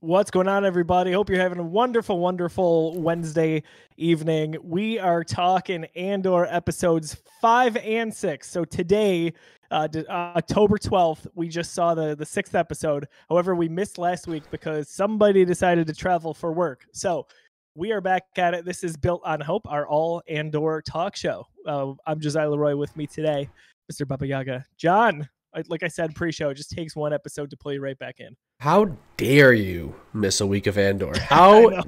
What's going on, everybody? Hope you're having a wonderful, wonderful Wednesday evening. We are talking Andor episodes 5 and 6. So today, October 12th, we just saw the 6th episode. However, we missed last week because somebody decided to travel for work. So we are back at it. This is Built on Hope, our all Andor talk show. I'm Josiah Leroy. With me today, Mr. Baba Yaga. John, like I said pre-show, it just takes one episode to pull you right back in. How dare you miss a week of Andor? How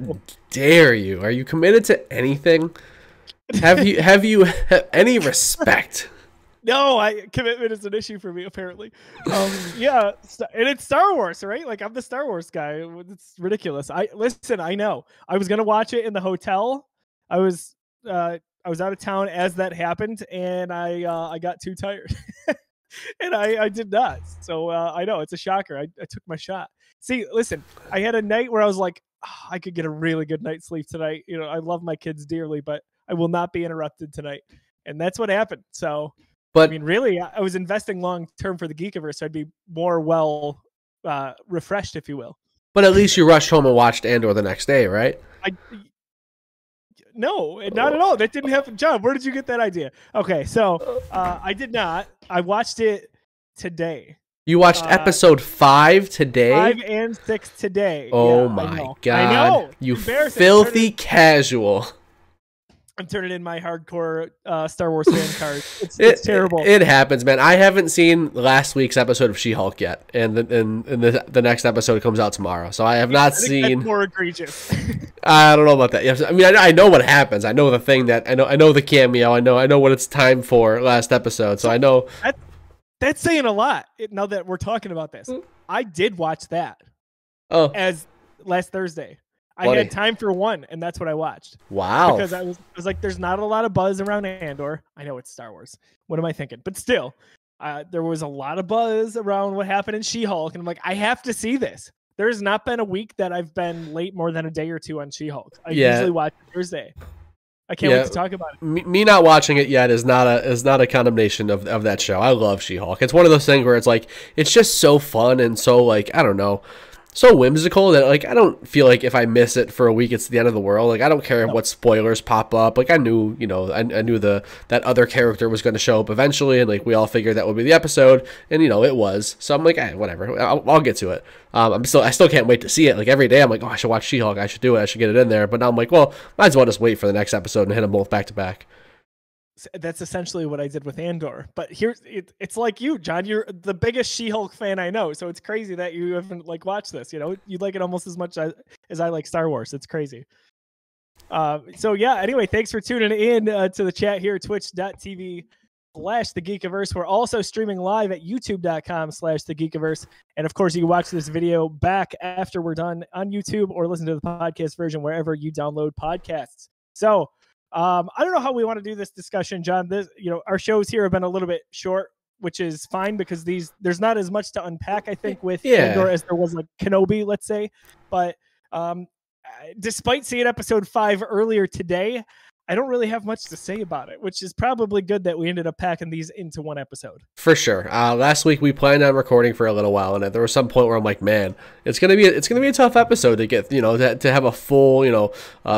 dare you? Are you committed to anything? Have you any respect? No, commitment is an issue for me, apparently. Yeah, and it's Star Wars, right? Like, I'm the Star Wars guy. It's ridiculous. I know. I was gonna watch it in the hotel. I was out of town as that happened, and I got too tired. And I did not. So I know it's a shocker. I took my shot. See, listen, I had a night where I was like, I could get a really good night's sleep tonight. You know, I love my kids dearly, but I will not be interrupted tonight. And that's what happened. So, but I mean, really, I was investing long term for the Geekiverse, so I'd be more refreshed, if you will. But at least you rushed home and watched Andor the next day, right? No, not at all. That didn't happen. John, where did you get that idea? Okay, so I did not. I watched it today. You watched episode 5 today? 5 and 6 today. Oh yeah, my God. I know. You filthy casual. I'm turning in my hardcore Star Wars fan card. It's terrible. It happens, man. I haven't seen last week's episode of SheHulk yet, and the next episode comes out tomorrow. So I have not seen. That's more egregious. I don't know about that. I mean, I know what happens. I know the thing that I know the cameo. I know what it's time for last episode. So I know that's saying a lot. Now that we're talking about this, I did watch that. Oh, as last Thursday. I had time for one, and that's what I watched. Wow. Because I was like, there's not a lot of buzz around Andor. I know it's Star Wars. What am I thinking? But still, there was a lot of buzz around what happened in She-Hulk, and I'm like, I have to see this. There's not been a week that I've been late more than a day or two on She-Hulk. I usually watch Thursday. I can't wait to talk about it. Me not watching it yet is not a condemnation of that show. I love She-Hulk. It's one of those things where it's like, it's just so fun and so, like, I don't know, so whimsical that, like, I don't feel like if I miss it for a week, it's the end of the world. Like, I don't care what spoilers pop up. Like, I knew, I knew that other character was going to show up eventually, and, like, we all figured that would be the episode, and, it was. So I'm like, whatever. I'll get to it. I still can't wait to see it. Like, every day I'm like, oh, I should watch She-Hulk. I should do it. I should get it in there. But now I'm like, well, might as well just wait for the next episode and hit them both back to back. That's essentially what I did with Andor. But it's like you, John. You're the biggest She-Hulk fan I know, so it's crazy that you haven't watched this. You like it almost as much as I like Star Wars. It's crazy. So yeah. Anyway, thanks for tuning in to the chat here, twitch.tv/thegeekiverse. We're also streaming live at youtube.com/thegeekiverse, and of course, you can watch this video back after we're done on YouTube or listen to the podcast version wherever you download podcasts. So. I don't know how we want to do this discussion, John. Our shows here have been a little bit short, which is fine because there's not as much to unpack, I think, with Andor as there was like Kenobi, let's say. But despite seeing episode 5 earlier today, I don't really have much to say about it, which is probably good that we ended up packing these into one episode. For sure. Last week we planned on recording for a little while, and there was some point where I'm like, man, it's gonna be a tough episode to get, to have a full,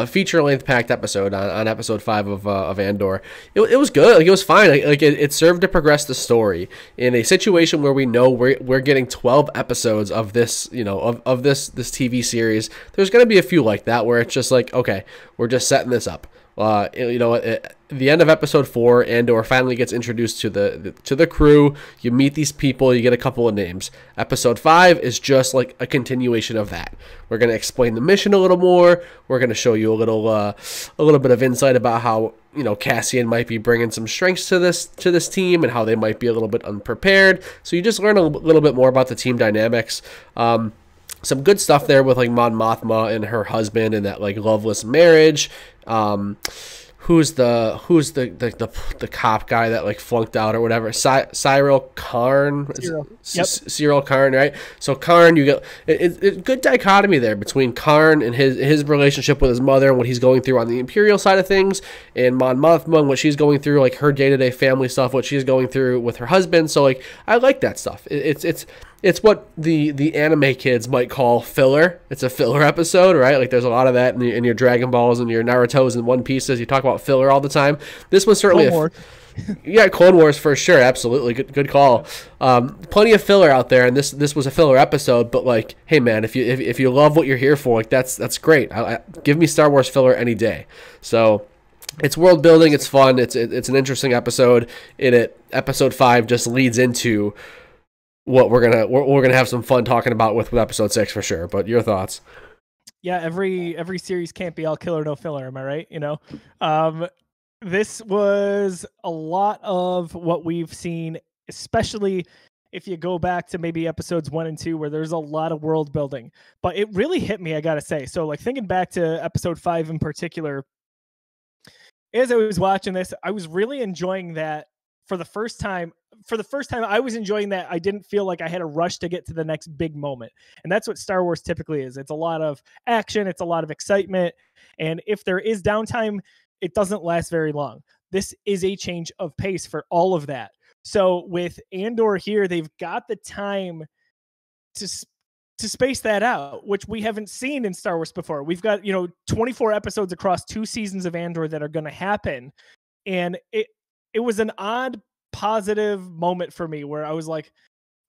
feature length packed episode on episode 5 of Andor. It was good. Like, it was fine. It served to progress the story in a situation where we know we're getting 12 episodes of this, of this TV series. There's gonna be a few like that where it's just like, okay, we're just setting this up. At the end of episode 4, Andor finally gets introduced to the crew. You meet these people. You get a couple of names. Episode 5 is just like a continuation of that. We're going to explain the mission a little more. We're going to show you a little bit of insight about how Cassian might be bringing some strengths to this team and how they might be a little bit unprepared. So you just learn a little bit more about the team dynamics. Some good stuff there with like Mon Mothma and her husband and that like loveless marriage. Who's the cop guy that like flunked out or whatever? Cyril Karn. Cyril Karn, right? So Karn, you get it good dichotomy there between Karn and his relationship with his mother and what he's going through on the Imperial side of things, and Mon Mothma and what she's going through, like her day-to-day family stuff, what she's going through with her husband. So like I like that stuff. it's what the anime kids might call filler. It's a filler episode, right? Like there's a lot of that in your Dragon Balls and your Naruto's and One Pieces. You talk about filler all the time. This was certainly yeah, Clone Wars for sure, absolutely, good call. Plenty of filler out there, and this was a filler episode. But like, hey man, if you love what you're here for, like that's great. Give me Star Wars filler any day. So it's world building, it's fun, it's an interesting episode. Episode 5 just leads into what we're gonna have some fun talking about with episode 6 for sure. But your thoughts? Yeah, every series can't be all killer no filler. Am I right? You know. This was a lot of what we've seen, especially if you go back to maybe episodes 1 and 2, where there's a lot of world building. But it really hit me, I gotta say. So like thinking back to episode 5 in particular, as I was watching this, I was really enjoying that for the first time. For the first time, I was enjoying that I didn't feel like I had a rush to get to the next big moment. And that's what Star Wars typically is. It's a lot of action, it's a lot of excitement. And if there is downtime, it doesn't last very long. This is a change of pace for all of that. So with Andor here, they've got the time to space that out, which we haven't seen in Star Wars before. We've got, 24 episodes across 2 seasons of Andor that are going to happen. And it was an odd positive moment for me where I was like,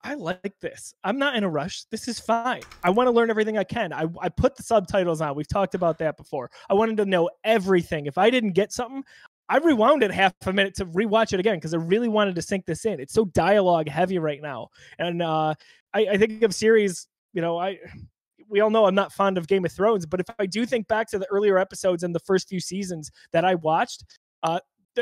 I like this. I'm not in a rush. This is fine. I want to learn everything I can. I put the subtitles on. We've talked about that before. I wanted to know everything. If I didn't get something, I rewound it half a minute to rewatch it again because I really wanted to sink this in. It's so dialogue heavy right now. And I think of series, we all know I'm not fond of Game of Thrones, but if I do think back to the earlier episodes and the first few seasons that I watched,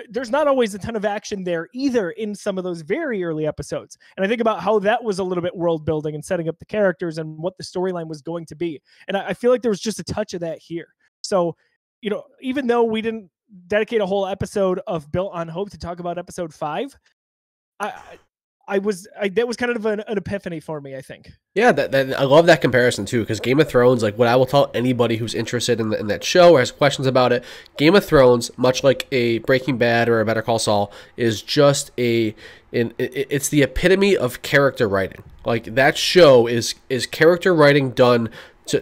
there's not always a ton of action there either in some of those very early episodes. And I think about how that was a little bit world building and setting up the characters and what the storyline was going to be. And I feel like there was just a touch of that here. So, even though we didn't dedicate a whole episode of Built on Hope to talk about episode 5, that was kind of an epiphany for me, I think. Yeah, that I love that comparison too, because Game of Thrones, like what I will tell anybody who's interested in that show or has questions about it, Game of Thrones, much like a Breaking Bad or a Better Call Saul, is just it's the epitome of character writing. Like that show is character writing done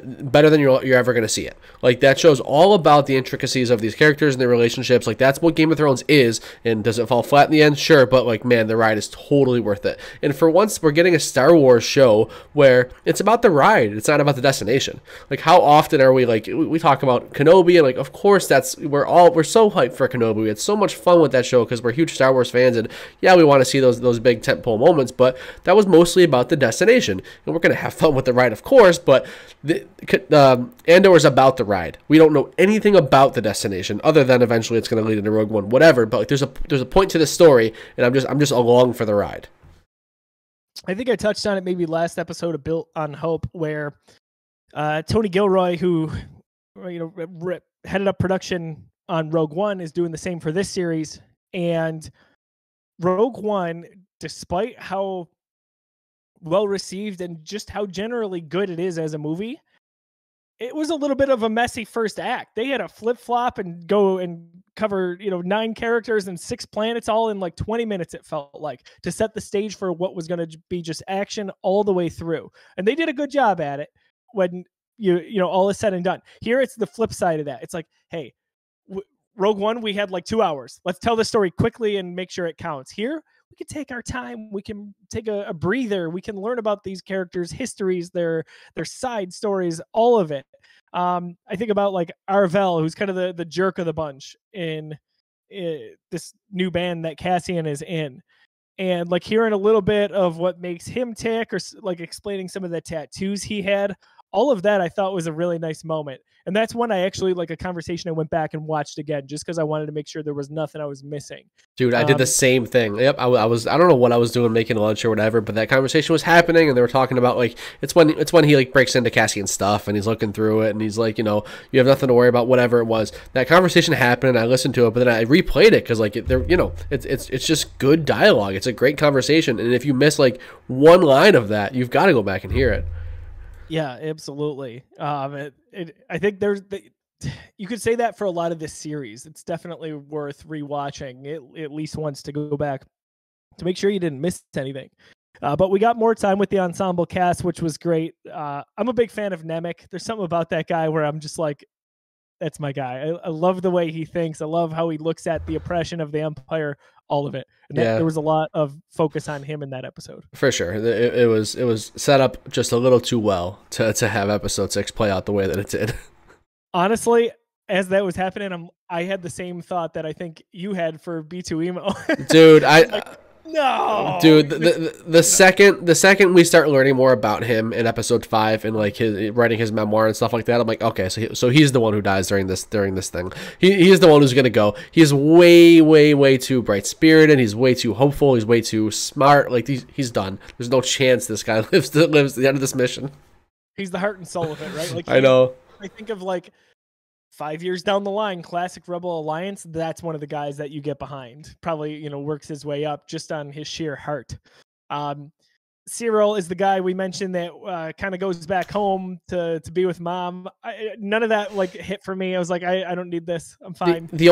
better than you're ever going to see it. Like that show's all about the intricacies of these characters and their relationships. Like that's what Game of Thrones is. And does it fall flat in the end? Sure, but like man, the ride is totally worth it. And for once, we're getting a Star Wars show where it's about the ride. It's not about the destination. Like how often are we like we talk about Kenobi and like of course we're so hyped for Kenobi. We had so much fun with that show because we're huge Star Wars fans and yeah, we want to see those big tentpole moments. But that was mostly about the destination, and we're gonna have fun with the ride, of course. But Andor is about the ride. We don't know anything about the destination other than eventually it's going to lead into Rogue One, whatever. But like, there's a point to the story, and I'm just along for the ride. I think I touched on it maybe last episode of Built on Hope, where Tony Gilroy, who headed up production on Rogue One, is doing the same for this series. And Rogue One, despite how well received and just how generally good it is as a movie, it was a little bit of a messy first act. They had to flip flop and go and cover 9 characters and 6 planets all in like 20 minutes, it felt like, to set the stage for what was going to be just action all the way through. And they did a good job at it when all is said and done. Here it's the flip side of that. It's like, hey, Rogue One, we had like 2 hours. Let's tell the story quickly and make sure it counts. Here we can take our time. We can take a breather. We can learn about these characters' histories, their side stories, all of it. I think about like Arvel, who's kind of the jerk of the bunch in this new band that Cassian is in. And like hearing a little bit of what makes him tick, or like explaining some of the tattoos he had, all of that I thought was a really nice moment. And that's when I actually, like a conversation I went back and watched again, just because I wanted to make sure there was nothing I was missing. Dude, I did the same thing. Yep, I don't know what I was doing, making lunch or whatever, but that conversation was happening, and they were talking about like it's when he like breaks into Cassian's stuff and he's looking through it and he's like, you have nothing to worry about, whatever it was. That conversation happened and I listened to it, but then I replayed it because like it's just good dialogue. It's a great conversation, and if you miss like one line of that, you've got to go back and hear it. Yeah, absolutely. I think you could say that for a lot of this series. It's definitely worth rewatching at least once to go back to make sure you didn't miss anything. But we got more time with the ensemble cast, which was great. I'm a big fan of Nemec. There's something about that guy where I'm just like, that's my guy. I love the way he thinks. I love how he looks at the oppression of the Empire, all of it. And there was a lot of focus on him in that episode. For sure. It was set up just a little too well to have episode 6 play out the way that it did. Honestly, as that was happening, I had the same thought that I think you had for B2 Emo. Dude, no, dude. The second we start learning more about him in episode 5 and like his writing his memoir and stuff like that, I'm like, okay, so he's the one who dies during this thing. He's the one who's gonna go. He's way too bright spirited. He's way too hopeful. He's way too smart. Like he's done. There's no chance this guy lives to the end of this mission. He's the heart and soul of it, right? Like I know. I think of like 5 years down the line, classic Rebel Alliance, that's one of the guys that you get behind. Probably, works his way up just on his sheer heart. Cyril is the guy we mentioned that kind of goes back home to be with mom. None of that like hit for me. I was like, I don't need this. I'm fine. The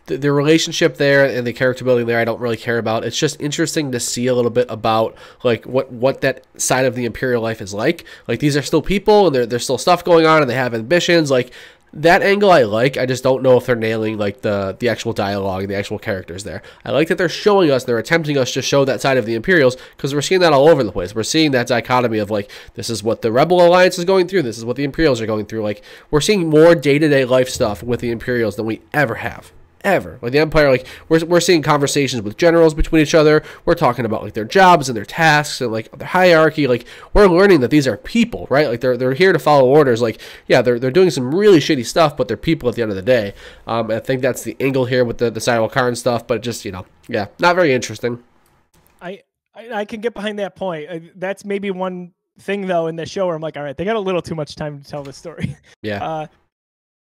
relationship there and the character building there, I don't really care about. It's just interesting to see a little bit about like what that side of the Imperial life is like. Like these are still people and there's still stuff going on and they have ambitions. Like that angle I like. I just don't know if they're nailing like the actual dialogue and the actual characters there. I like that they're showing us, they're attempting us to show that side of the Imperials because we're seeing that all over the place. We're seeing that dichotomy of like, this is what the Rebel Alliance is going through, this is what the Imperials are going through. Like we're seeing more day-to-day life stuff with the Imperials than we ever have. Ever. Like the Empire, like we're seeing conversations with generals between each other. We're talking about like their jobs and their tasks and like their hierarchy. Like we're learning that these are people, right? Like they're here to follow orders. Like yeah, they're doing some really shitty stuff, but they're people at the end of the day. I think that's the angle here with the Cyril Karn stuff, but just not very interesting. I can get behind that point. That's maybe one thing though in the show where I'm like, all right, they got a little too much time to tell this story. Yeah.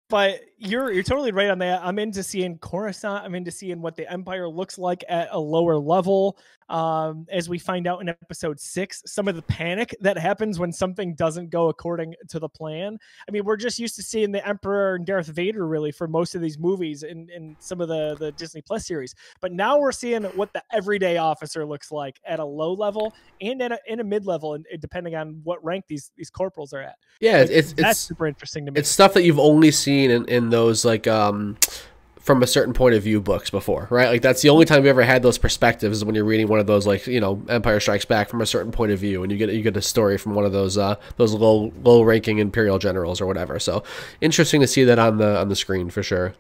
But you're totally right on that. I'm into seeing Coruscant. I'm into seeing what the Empire looks like at a lower level. As we find out in episode 6, some of the panic that happens when something doesn't go according to the plan. I mean, we're just used to seeing the Emperor and Darth Vader really for most of these movies and some of the Disney Plus series. But now we're seeing what the everyday officer looks like at a low level and in a mid level, and depending on what rank these corporals are at. Yeah, like, that's super interesting to me. It's stuff that you've only seen in those like from a certain point of view books before, right? Like that's the only time you ever had those perspectives is when you're reading one of those like Empire Strikes Back from a certain point of view, and you get a story from one of those low ranking Imperial generals or whatever. So interesting to see that on the screen for sure.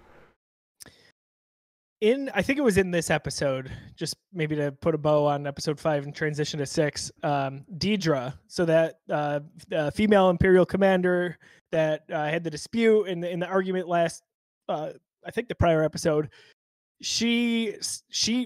I think it was in this episode, just maybe to put a bow on episode 5 and transition to 6, Deidra, so that female Imperial commander that had the dispute in the argument last, I think the prior episode, she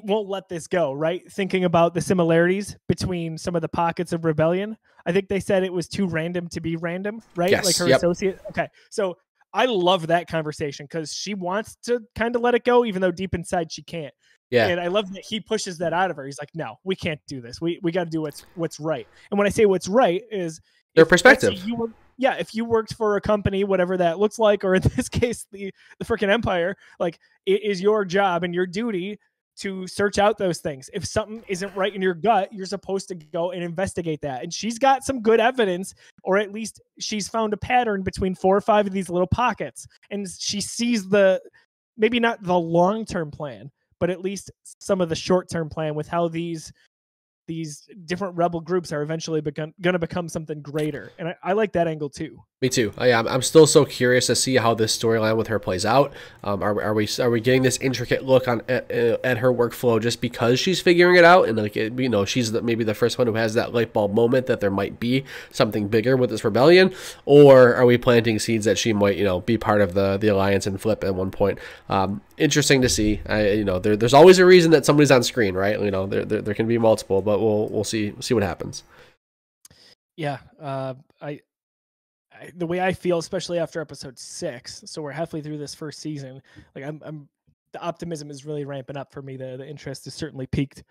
won't let this go, right? Thinking about the similarities between some of the pockets of rebellion. I think they said it was too random to be random, right? Yes, like her associate. Okay, so I love that conversation because she wants to kind of let it go, even though deep inside she can't. Yeah. And I love that he pushes that out of her. He's like, no, we can't do this. We got to do what's right. And when I say what's right is their perspective. If you worked for a company, whatever that looks like, or in this case, the freaking Empire, like it is your job and your duty to search out those things. If something isn't right in your gut, you're supposed to go and investigate that. And she's got some good evidence, or at least she's found a pattern between 4 or 5 of these little pockets. And she sees maybe not the long-term plan, but at least some of the short-term plan with how these different rebel groups are eventually going to become something greater. And I like that angle too. Me too. I'm still so curious to see how this storyline with her plays out. Are we getting this intricate look at her workflow just because she's figuring it out, and like she's maybe the first one who has that light bulb moment that there might be something bigger with this rebellion, or are we planting seeds that she might be part of the alliance and flip at one point? Interesting to see. There's always a reason that somebody's on screen, right? There can be multiple, but we'll see what happens. Yeah, the way I feel, especially after episode 6, so we're halfway through this first season. Like the optimism is really ramping up for me. The interest is certainly peaked.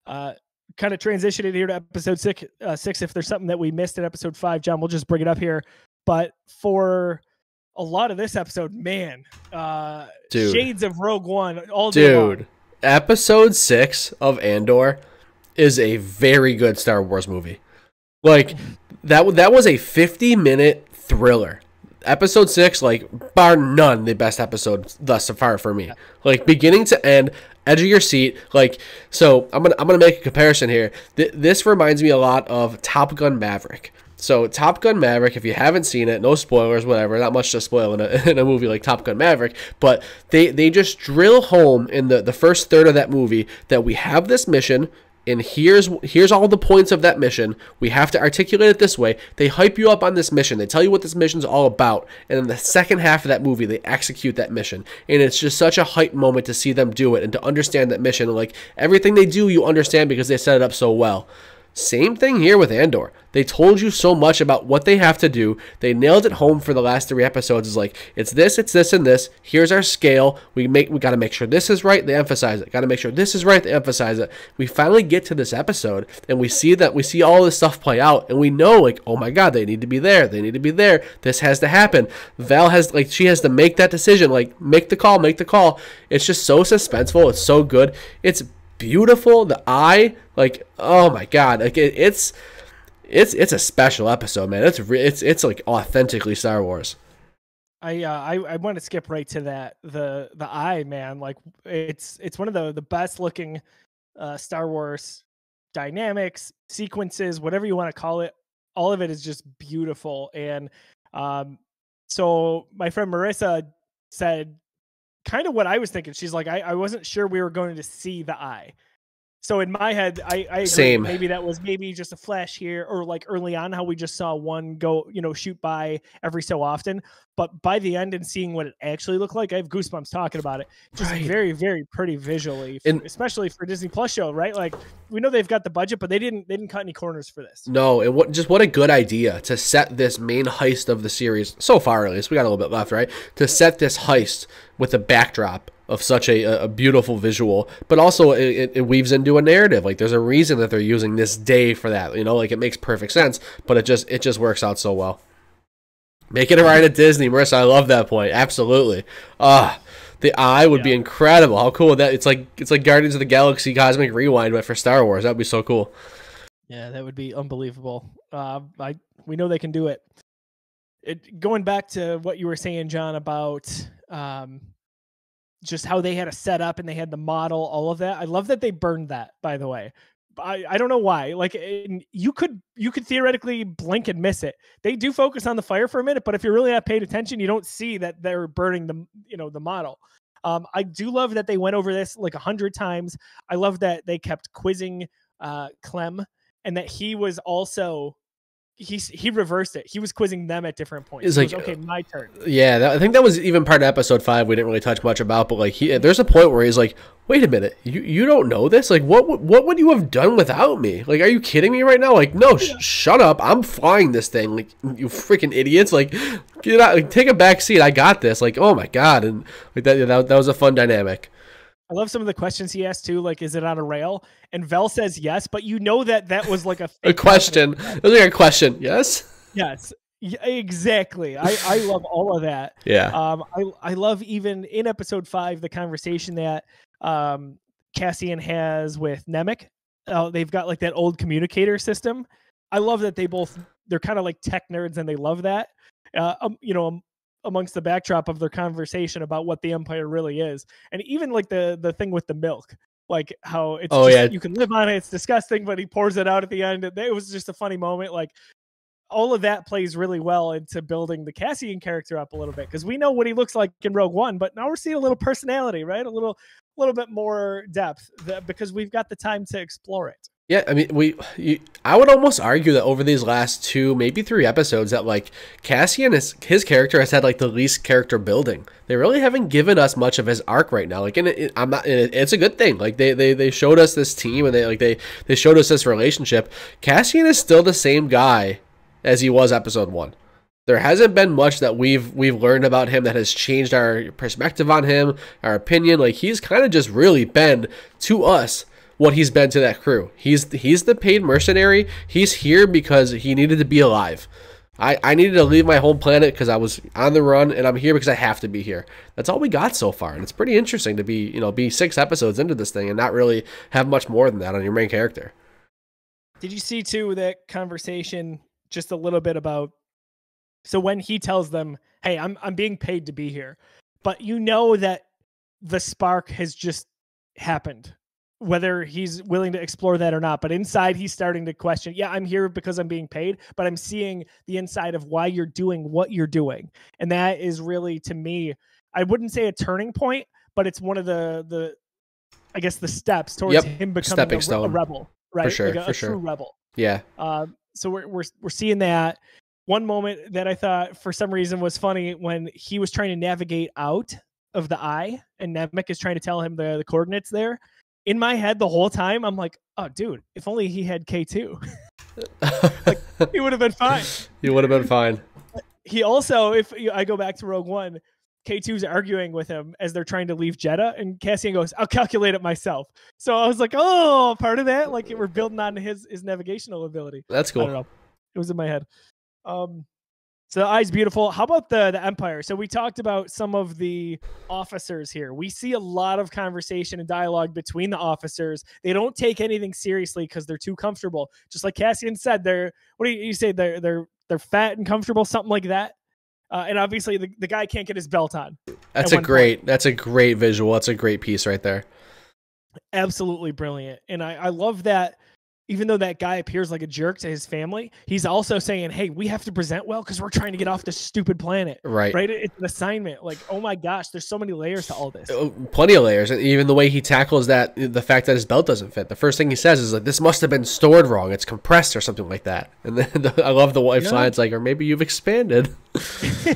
Kind of transitioning here to episode 6. If there's something that we missed in episode 5, John, we'll just bring it up here. But for a lot of this episode, man, shades of Rogue One all day long. Episode 6 of Andor is a very good Star Wars movie. Like, that was a 50-minute thriller. Episode 6, like, bar none, the best episode thus far for me. Like, beginning to end, edge of your seat. Like, so I'm gonna make a comparison here. This reminds me a lot of Top Gun Maverick. So Top Gun Maverick, if you haven't seen it, no spoilers, whatever, not much to spoil in a movie like Top Gun Maverick, but they just drill home in the first third of that movie that we have this mission, and here's all the points of that mission. We have to articulate it this way. They hype you up on this mission. They tell you what this mission's all about. And in the second half of that movie, they execute that mission. And it's just such a hype moment to see them do it and to understand that mission. Like, everything they do, you understand because they set it up so well. Same thing here with Andor. They told you so much about what they have to do. They nailed it home for the last 3 episodes. It's like, it's this, and this. Here's our scale. We got to make sure this is right. They emphasize it. Got to make sure this is right. They emphasize it. We finally get to this episode, and we see all this stuff play out, and we know, like, oh my God, they need to be there. They need to be there. This has to happen. Val she has to make that decision. Like, make the call. It's just so suspenseful. It's so good. It's beautiful. The eye, like, oh my God, like it's a special episode, man. It's like authentically Star Wars. I want to skip right to that. The eye, man, like it's one of the best looking Star Wars dynamics, sequences, whatever you want to call it. All of it is just beautiful. And so my friend Marissa said kind of what I was thinking. She's like, I wasn't sure we were going to see the eye. So in my head, I agree. Same. Maybe that was just a flash here, or like early on how we just saw one go, shoot by every so often. But by the end and seeing what it actually looked like, I have goosebumps talking about it. Just very, very pretty visually, especially for Disney Plus show, right? Like, we know they've got the budget, but they didn't cut any corners for this. No, and what a good idea to set this main heist of the series, so far at least, we got a little bit left, right? To set this heist with a backdrop of such a beautiful visual, but also it weaves into a narrative. Like, there's a reason that they're using this day for that, like, it makes perfect sense, but it just works out so well. Make it a ride at Disney, Marissa. I love that point. Absolutely. The eye would be incredible. How cool would that? It's like Guardians of the Galaxy Cosmic Rewind, but for Star Wars. That'd be so cool. Yeah, that would be unbelievable. We know they can do it. Going back to what you were saying, John, about just how they had a setup and they had the model, all of that. I love that they burned that, by the way. I don't know why. Like, you could theoretically blink and miss it. They do focus on the fire for a minute, but if you're really not paying attention, you don't see that they're burning the model. I do love that they went over this like 100 times. I love that they kept quizzing Clem, and that he was also he reversed it. He was quizzing them at different points. It's like, okay, my turn. Yeah, I think that was even part of episode 5. We didn't really touch much about, but like there's a point where he's like, "Wait a minute, you don't know this? Like, what would you have done without me? Like, are you kidding me right now? Like, no, shut up! I'm flying this thing. Like, you freaking idiots! Like, get out! Like, take a back seat. I got this. Like, oh my God!" And like that was a fun dynamic. I love some of the questions he asked too, like, is it on a rail? And Vel says yes, but that was like a question. It was like a question. Yes? Yes. Yeah, exactly. I love all of that. Yeah. I love even in episode 5, the conversation that Cassian has with Nemec. They've got like that old communicator system. I love that they're kind of like tech nerds and they love that. Amongst the backdrop of their conversation about what the Empire really is. And even like the thing with the milk, like how it's you can live on it. It's disgusting, but he pours it out at the end. It was just a funny moment. Like, all of that plays really well into building the Cassian character up a little bit, because we know what he looks like in Rogue One, but now we're seeing a little personality, right? A little bit more depth because we've got the time to explore it. Yeah, I mean, I would almost argue that over these last 2, maybe 3 episodes, that like Cassian his character has had like the least character building. They really haven't given us much of his arc right now. Like, it's a good thing. Like they showed us this team, and they showed us this relationship. Cassian is still the same guy as he was episode 1. There hasn't been much that we've learned about him that has changed our perspective on him, our opinion. Like, he's kind of just really been to us what he's been to that crew. He's the paid mercenary. He's here because he needed to be alive. I needed to leave my home planet because I was on the run, and I'm here because I have to be here. That's all we got so far, and it's pretty interesting to be 6 episodes into this thing and not really have much more than that on your main character. Did you see too that conversation just a little bit about? So when he tells them, "Hey, I'm being paid to be here," but you know that the spark has just happened, whether he's willing to explore that or not. But inside, he's starting to question, yeah, I'm here because I'm being paid, but I'm seeing the inside of why you're doing what you're doing. And that is really, to me, I wouldn't say a turning point, but it's one of the I guess, the steps towards him becoming a rebel, right? For sure, like a true rebel. Yeah. So we're seeing that. One moment that I thought for some reason was funny when he was trying to navigate out of the eye and Nemec is trying to tell him the coordinates there. In my head the whole time, I'm like, oh, dude, if only he had K2. Like, he would have been fine. He would have been fine. He also, if I go back to Rogue One, K2's arguing with him as they're trying to leave Jeddah, and Cassian goes, I'll calculate it myself. So I was like, oh, part of that, like we're building on his navigational ability. That's cool. I don't know. It was in my head. So the eye's beautiful. How about the Empire? So we talked about some of the officers here. We see a lot of conversation and dialogue between the officers. They don't take anything seriously because they're too comfortable. Just like Cassian said, what do you say? They're fat and comfortable, something like that. And obviously the guy can't get his belt on. That's a great visual. That's a great piece right there. Absolutely brilliant. And I love that. Even though that guy appears like a jerk to his family, he's also saying, hey, we have to present well because we're trying to get off this stupid planet. Right. It's an assignment. Like, oh my gosh, there's so many layers to all this. Plenty of layers. And even the way he tackles that, the fact that his belt doesn't fit. The first thing he says is like, this must have been stored wrong. It's compressed or something like that. And then I love the wife's lines like, or maybe you've expanded.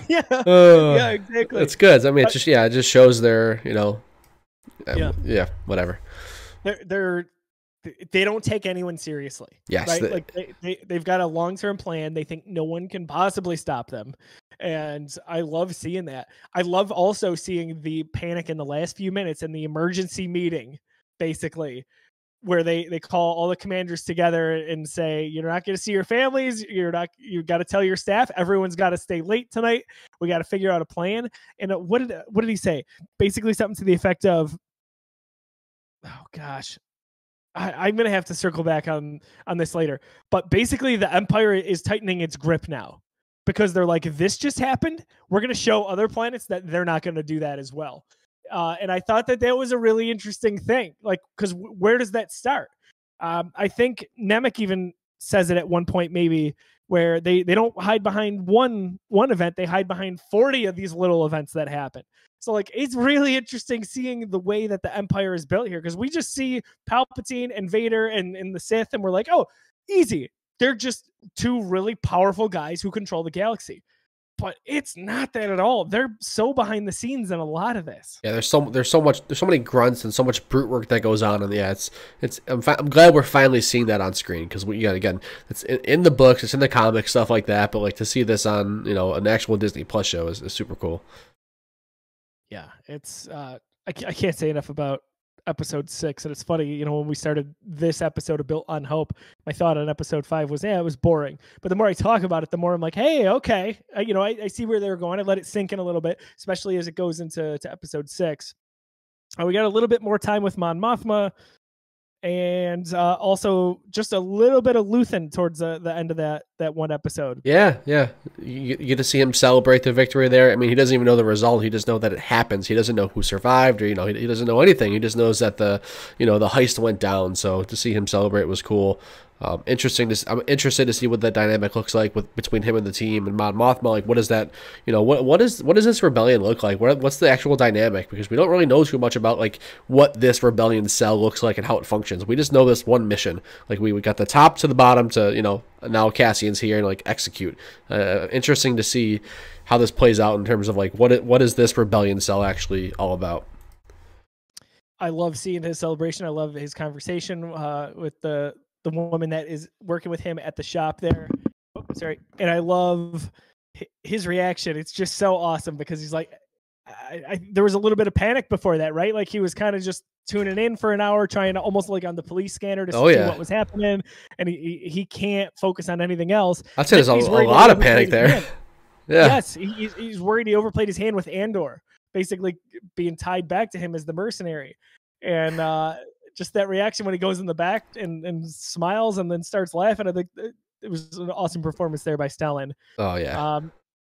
Yeah, exactly. It's good. I mean, it just shows their, whatever. They don't take anyone seriously. Yes. Right? They've got a long-term plan. They think no one can possibly stop them. And I love seeing that. I love also seeing the panic in the last few minutes in the emergency meeting, basically, where they call all the commanders together and say, you're not going to see your families. You've got to tell your staff, everyone's got to stay late tonight. We got to figure out a plan. And what did he say? Basically something to the effect of, oh gosh, I'm going to have to circle back on this later. But basically, the Empire is tightening its grip now because they're like, if this just happened, we're going to show other planets that they're not going to do that as well. And I thought that was a really interesting thing, like, because where does that start? I think Nemec even says it at one point, maybe, where they don't hide behind one event, they hide behind 40 of these little events that happen. So, like, it's really interesting seeing the way that the Empire is built here, because we just see Palpatine and Vader and the Sith, and we're like, oh, easy. They're just two really powerful guys who control the galaxy. But it's not that at all. They're so behind the scenes in a lot of this. Yeah, there's so many grunts and so much brute work that goes on, and yeah, I'm glad we're finally seeing that on screen, because again, it's in the books, it's in the comics, stuff like that. But like to see this on an actual Disney Plus show is super cool. Yeah, it's I can't say enough about episode 6, and it's funny, when we started this episode of Built on Hope, my thought on episode 5 was, it was boring. But the more I talk about it, the more I'm like, hey, okay, I see where they were going. I let it sink in a little bit, especially as it goes into episode 6. We got a little bit more time with Mon Mothma, and also just a little bit of Luthen towards the end of that one episode. Yeah. You get to see him celebrate the victory there. I mean, he doesn't even know the result. He just knows that it happens. He doesn't know who survived, or he doesn't know anything. He just knows that the heist went down. So to see him celebrate was cool. I'm interested to see what that dynamic looks like between him and the team and Mon Mothma. Like, what is that? What does this rebellion look like? What's the actual dynamic? Because we don't really know too much about like what this rebellion cell looks like and how it functions. We just know this one mission. Like we got the top to the bottom to now Cassian's here and like execute. Interesting to see how this plays out in terms of like what is this rebellion cell actually all about. I love seeing his celebration. I love his conversation with the woman that is working with him at the shop there. Oh, sorry. And I love his reaction. It's just so awesome because he's like, there was a little bit of panic before that, right? Like he was kind of just tuning in for an hour, trying to almost like on the police scanner to see what was happening, and he can't focus on anything else. I'd say there's a lot of panic there. Yeah. Yes, he's worried he overplayed his hand with Andor, basically being tied back to him as the mercenary, and just that reaction when he goes in the back and smiles and then starts laughing. I think it was an awesome performance there by Stellan. Oh yeah.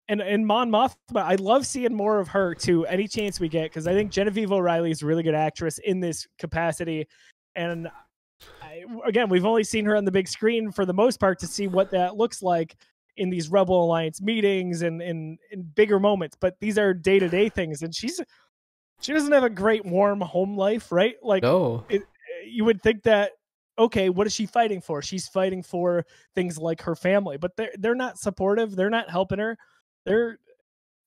And Mon Mothma, I love seeing more of her too, any chance we get, because I think Genevieve O'Reilly is a really good actress in this capacity. And again, we've only seen her on the big screen for the most part to see what that looks like in these Rebel Alliance meetings and in bigger moments. But these are day-to-day things, and she doesn't have a great warm home life, right? Like, no. You would think that, okay, what is she fighting for? She's fighting for things like her family, but they're not supportive. They're not helping her. They're,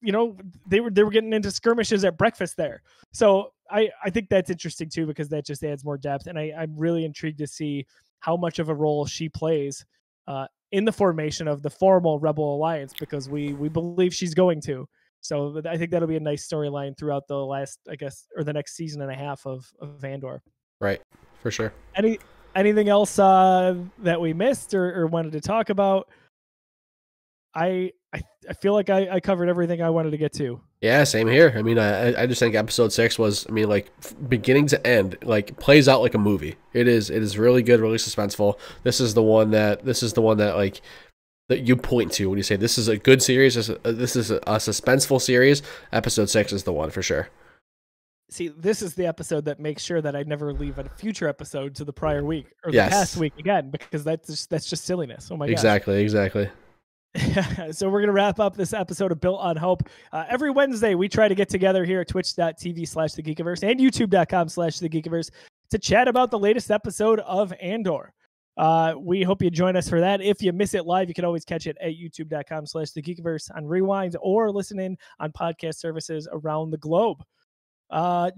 they were getting into skirmishes at breakfast there. So I think that's interesting too, because that just adds more depth. And I'm really intrigued to see how much of a role she plays in the formation of the formal Rebel Alliance, because we believe she's going to. So I think that'll be a nice storyline throughout the last, or the next season and a half of Andor. Right. For sure. Anything else that we missed or wanted to talk about? I feel like I covered everything I wanted to get to. Yeah, same here. I mean, I just think episode 6 was, like beginning to end, like plays out like a movie. It is really good, really suspenseful. This is the one that like that you point to when you say this is a good series. This is a suspenseful series. Episode 6 is the one for sure. See, this is the episode that makes sure that I never leave a future episode to the prior week or the past week again, because that's just silliness. Oh my god. Exactly. So we're going to wrap up this episode of Built on Hope. Every Wednesday, we try to get together here at twitch.tv/thegeekiverse and youtube.com/thegeekiverse to chat about the latest episode of Andor. We hope you join us for that. If you miss it live, you can always catch it at youtube.com/thegeekiverse on rewind or listen in on podcast services around the globe.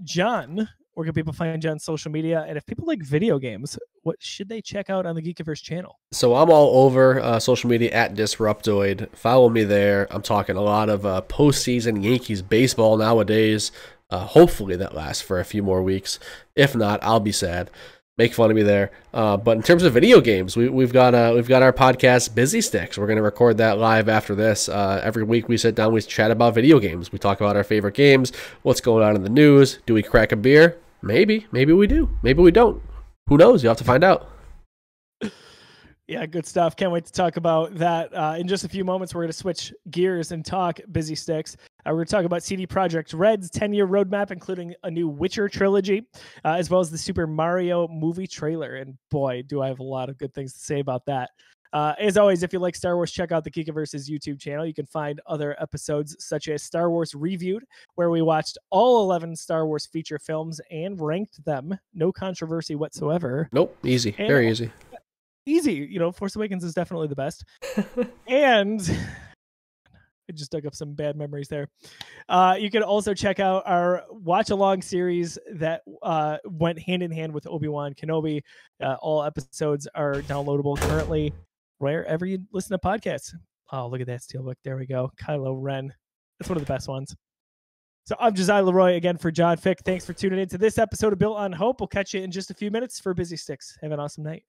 John, where can people find you on social media? And if people like video games, what should they check out on the Geekiverse channel? So I'm all over social media at Disruptoid. Follow me there. I'm talking a lot of postseason Yankees baseball nowadays. Hopefully that lasts for a few more weeks. If not, I'll be sad. Make fun of me there. But in terms of video games, we've got our podcast Busy Sticks. We're going to record that live after this. Every week we sit down, we chat about video games. We talk about our favorite games, what's going on in the news. Do we crack a beer? Maybe we do. Maybe we don't. Who knows? You have to find out. Yeah, good stuff. Can't wait to talk about that. In just a few moments, we're going to switch gears and talk Busy Sticks. We're going to talk about CD Projekt Red's 10-year roadmap, including a new Witcher trilogy, as well as the Super Mario movie trailer. And boy, do I have a lot of good things to say about that. As always, if you like Star Wars, check out the Geekiverse's YouTube channel. You can find other episodes such as Star Wars Reviewed, where we watched all 11 Star Wars feature films and ranked them. No controversy whatsoever. Nope, easy. Very easy. Easy. Force Awakens is definitely the best. And I just dug up some bad memories there. You can also check out our watch-along series that went hand-in-hand with Obi-Wan Kenobi. All episodes are downloadable currently wherever you listen to podcasts. Oh, look at that steelbook. There we go. Kylo Ren. That's one of the best ones. So I'm Josiah Leroy again for John Fick. Thanks for tuning in to this episode of Built on Hope. We'll catch you in just a few minutes for Busy Sticks. Have an awesome night.